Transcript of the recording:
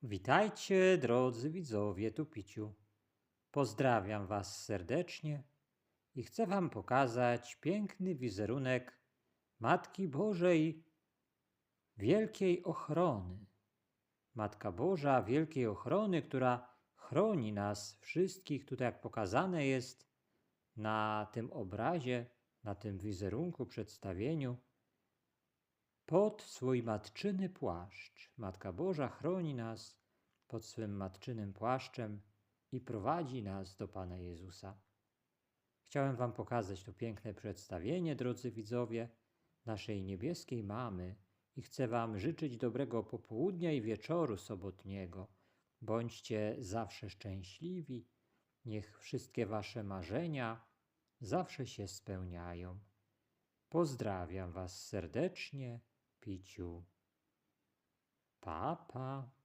Witajcie, drodzy widzowie, tu Piciu. Pozdrawiam Was serdecznie i chcę Wam pokazać piękny wizerunek Matki Bożej Wielkiej Ochrony. Matka Boża Wielkiej Ochrony, która chroni nas wszystkich, tutaj jak pokazane jest na tym obrazie, na tym wizerunku, przedstawieniu, pod swój matczyny płaszcz. Matka Boża chroni nas pod swym matczynym płaszczem i prowadzi nas do Pana Jezusa. Chciałem Wam pokazać to piękne przedstawienie, drodzy widzowie, naszej niebieskiej Mamy i chcę Wam życzyć dobrego popołudnia i wieczoru sobotniego. Bądźcie zawsze szczęśliwi, niech wszystkie Wasze marzenia zawsze się spełniają. Pozdrawiam Was serdecznie, Piciu. Pa, pa.